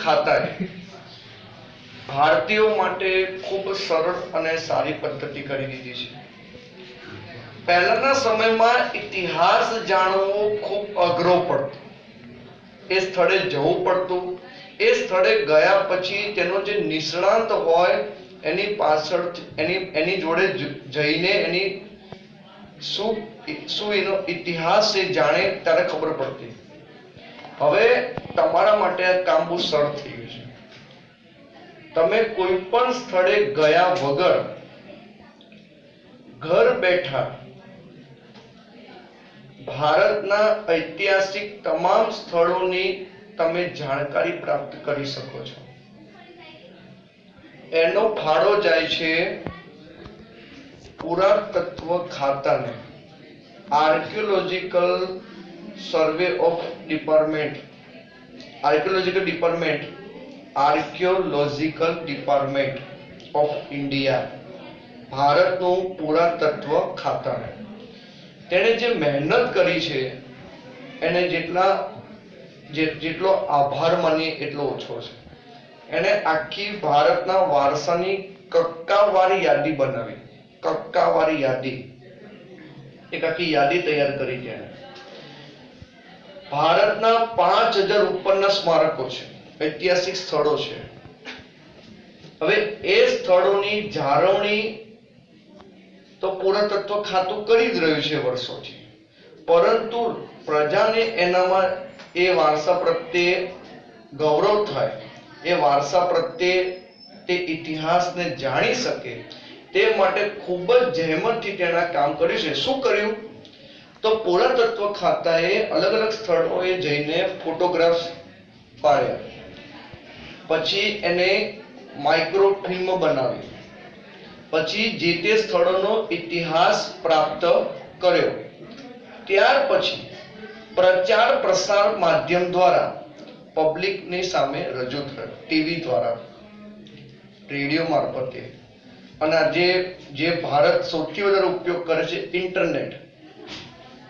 ખાતાએ ભારતીયો માટે ખૂબ સરળ અને સારી પદ્ધતિ કરી દીધી છે. પહેલાના સમયમાં ઇતિહાસ જાણવો ખૂબ અઘરો પડતો. એ સ્થળે જવું પડતું. એ સ્થળે ગયા પછી તેનો જે નિષ્ણાંત હોય એની પાછળ એની જોડે જઈને એની શું એનો ઇતિહાસ એ જાણે ત્યારે ખબર પડતી. હવે તમારા માટે આ કામ બહુ સરળ થઈ ગયું છે. તમે કોઈ પણ સ્થળે ગયા વગર ઘર બેઠા ભારતના ઐતિહાસિક તમામ સ્થળોની તમે જાણકારી પ્રાપ્ત કરી શકો છો. એનો ફાળો જાય છે પુરાતત્વ ખાતાને, archaeological survey of department, archaeological department of India, ભારતનું પુરાતત્વ ખાતાને. તેણે જે મહેનત કરી છે એને જેટલો આભાર માનીએ એટલો ઓછો છે. એને આખી ભારતના વારસાની કક્કાવાર યાદી બનાવી. કક્કાવાર યાદી, એક આખી યાદી તૈયાર કરી છે. ભારતના 5000 ઉપરના સ્મારકો છે, ઐતિહાસિક સ્થળો છે. હવે એ સ્થળોની જાળવણી તો પુરાતત્વ ખાતું કરી જ રહ્યું છે વર્ષોથી, પરંતુ પ્રજાને એનામાં એ વારસા પ્રત્યે ગૌરવ થાય, એ વારસા પ્રત્યે તે ઇતિહાસને જાણી શકે, તે માટે ખૂબ જ જહેમતથી તેણે કામ કર્યું છે. શું કર્યું? તો પુરાતત્વ ખાતાએ અલગ અલગ સ્થળોએ જઈને ફોટોગ્રાફ્સ પાડ્યા, પછી એને માઇક્રોફિલ્મ બનાવી, પછી જે તે સ્થળોનો ઇતિહાસ પ્રાપ્ત કર્યો. ત્યાર પછી પ્રચાર પ્રસાર માધ્યમ દ્વારા પબ્લિકની સામે રજૂ થયો, ટીવી દ્વારા, રેડિયો મારફતે. અને આજે જે ભારત સૌથી વધારે ઉપયોગ કરે છે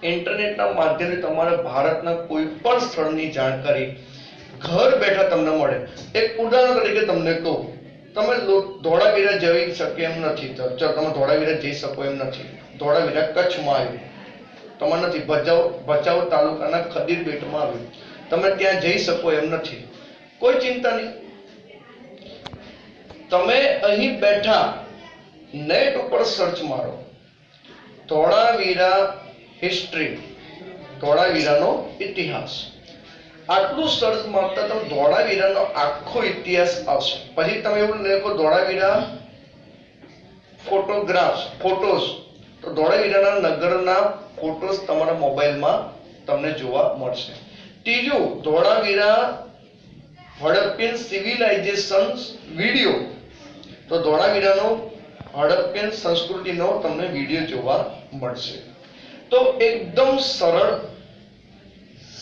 ઇન્ટરનેટના માધ્યમથી તમારે ભારતના કોઈ પણ સ્થળની જાણકારી ઘર બેઠા તમને મળે. એક ઉદાહરણ તરીકે તમને કહું, તમે ધોળાવીરા જઈ શકે એમ નથી, તમે ધોળાવીરા જઈ શકો એમ નથી. ધોળાવીરા કચ્છમાં આવ્યું, તમારે નથી. ભચાઉ તાલુકાના ખદીર બેટમાં આવ્યું, તમે ત્યાં જઈ શકો એમ નથી. કોઈ ચિંતા નહીં, તમે અહીં બેઠા નેટ ઉપર સર્ચ મારો, ધોળાવીરા હિસ્ટ્રી, ધોળાવીરાનો ઇતિહાસ. આટલું સર્ચ મારતા તમે ધોળાવીરાનો આખો ઇતિહાસ આવશે. પછી તમે એવું લખો ધોળાવીરા ફોટોસ, તો ધોળાવીરાના નગરના ફોટોસ તમારા મોબાઈલમાં તમને જોવા મળશે. ત્રીજું, ધોળાવીરા હડપ્પિયન સિવિલાઇઝેશન વિડીયો, તો ધોળાવીરાનો હડપ્પિયન સંસ્કૃતિનો તમને વિડીયો જોવા મળશે. તો એકદમ સરળ,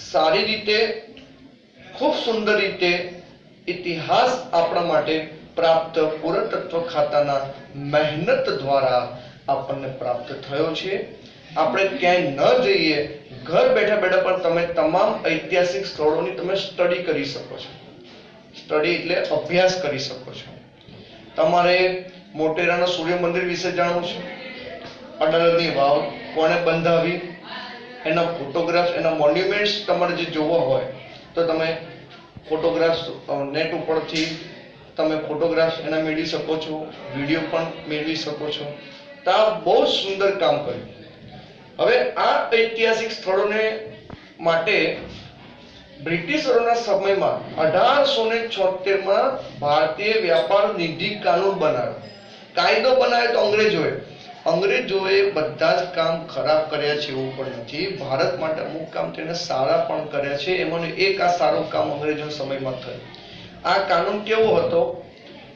સારી રીતે, ખૂબ સુંદર રીતે ઇતિહાસ આપણા માટે પ્રાપ્ત પુરાતત્વ ખાતાના મહેનત દ્વારા આપણને પ્રાપ્ત થયો છે. આપણે ક્યાંય ન જઈએ, ઘર બેઠા બેઠા પણ તમે તમામ ઐતિહાસિક સ્થળોની તમે સ્ટડી કરી શકો છો. સ્ટડી એટલે અભ્યાસ કરી શકો છો. તમારે મોટેરાના સૂર્ય મંદિર વિશે જાણવું છે, અડાલજની વાવ કોણે બંધાવી, એના ફોટોગ્રાફ્સ, એના મોન્યુમેન્ટ્સ તમારે જે જોવા હોય તો તમે ફોટોગ્રાફ્સ નેટ ઉપરથી તમે ફોટોગ્રાફ્સ એના મેળવી શકો છો, વિડીયો પણ મેળવી શકો છો. તો આ બહુ સુંદર કામ કર્યું. હવે આ ઐતિહાસિક સ્થળોને માટે બ્રિટિશરોના સમયમાં 1876માં ભારતીય વ્યાપાર નિધિ કાનૂન બનાવ્યો. કાયદો બનાવ્યો તો અંગ્રેજોએ બધા જ કામ ખરાબ કર્યા છે એવું પણ નથી. ભારત માટે અમુક કામ તેને સારા પણ કર્યા છે. એમાંનું એક આ સારું કામ અંગ્રેજોના સમયમાં થયું. આ કાનૂન કેવો હતો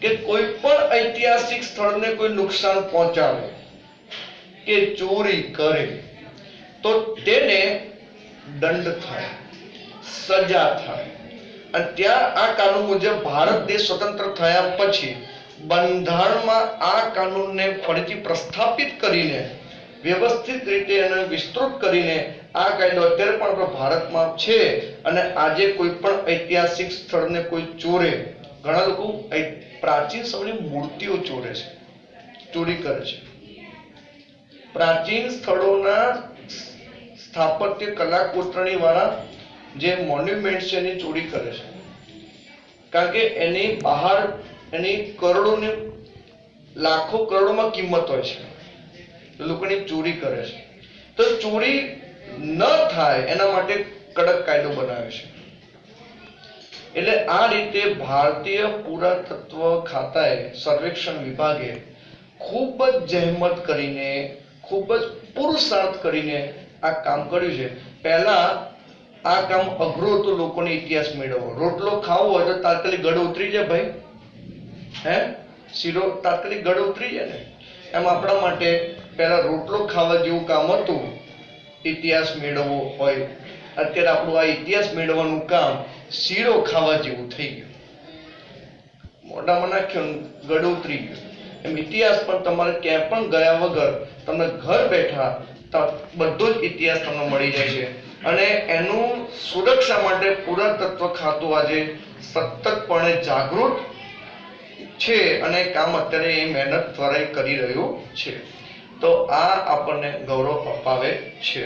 કે કોઈ પણ ઐતિહાસિક સ્થળને કોઈ નુકસાન પહોંચાડે કે ચોરી કરે તો તેને દંડ થાય, સજા થાય. અને ત્યાં આ કાનૂન મુજબ ભારત દેશ સ્વતંત્ર થયા પછી બંધારણમાં આ કાનૂનને ફરીથી પ્રસ્થાપિત કરીને વ્યવસ્થિત રીતે અને વિસ્તૃત કરીને આ કાયદો અત્યારે પણ આપણા ભારતમાં છે અને આજે કોઈ પણ ઐતિહાસિક સ્થળને કોઈ ચોરે, ઘણા લોકો પ્રાચીન સમયની મૂર્તિઓ ચોરે છે, ચોરી કરે છે. પ્રાચીન સ્થળોના સ્થાપત્ય કલા કોતરણી વાળા જે મોન્યુમેન્ટ છે એની ચોરી કરે છે, કારણ કે એની બહાર એની કરોડોની લાખો કરોડોમાં કિંમત હોય છે, લોકોની ચોરી કરે છે. તો ચોરી ન થાય એના માટે કડક કાયદો બનાવ્યો છે. એટલે આ રીતે ભારતીય પુરાતત્વ ખાતાએ, સર્વેક્ષણ વિભાગે ખૂબ જ જહેમત કરીને, ખૂબ જ પુરુષાર્થ કરીને આ કામ કર્યું છે. પહેલા આ કામ અઘરું હતું, લોકોને ઇતિહાસ મેળવવો. રોટલો ખાવો હોય તો તાત્કાલિક ગળે ઉતરી જાય ભાઈ, હે શીરો તાત્કાલિક ગળે ઉતરી જાય ને, એમ આપણા માટે પહેલા રોટલો ખાવા જેવું કામ હતું ઇતિહાસ મેળવવો હોય. અત્યારે આપણું આ ઇતિહાસ મેળવવાનું કામ શીરો ખાવા જેવું થઈ ગયું, મોઢામાં નાખ્યો ગળે ઉતરી ગયું. એમ ઇતિહાસ પણ તમારે ક્યાંય પણ ગયા વગર તમને ઘર બેઠા બધો જ ઇતિહાસ તમને મળી જાય છે. અને એનું સુરક્ષા માટે પુરાતત્વ ખાતું આજે સતતપણે જાગૃત છે અને કામ અત્યારે એ મહેનત દ્વારા કરી રહ્યું છે. તો આ આપણને ગૌરવ અપાવે છે.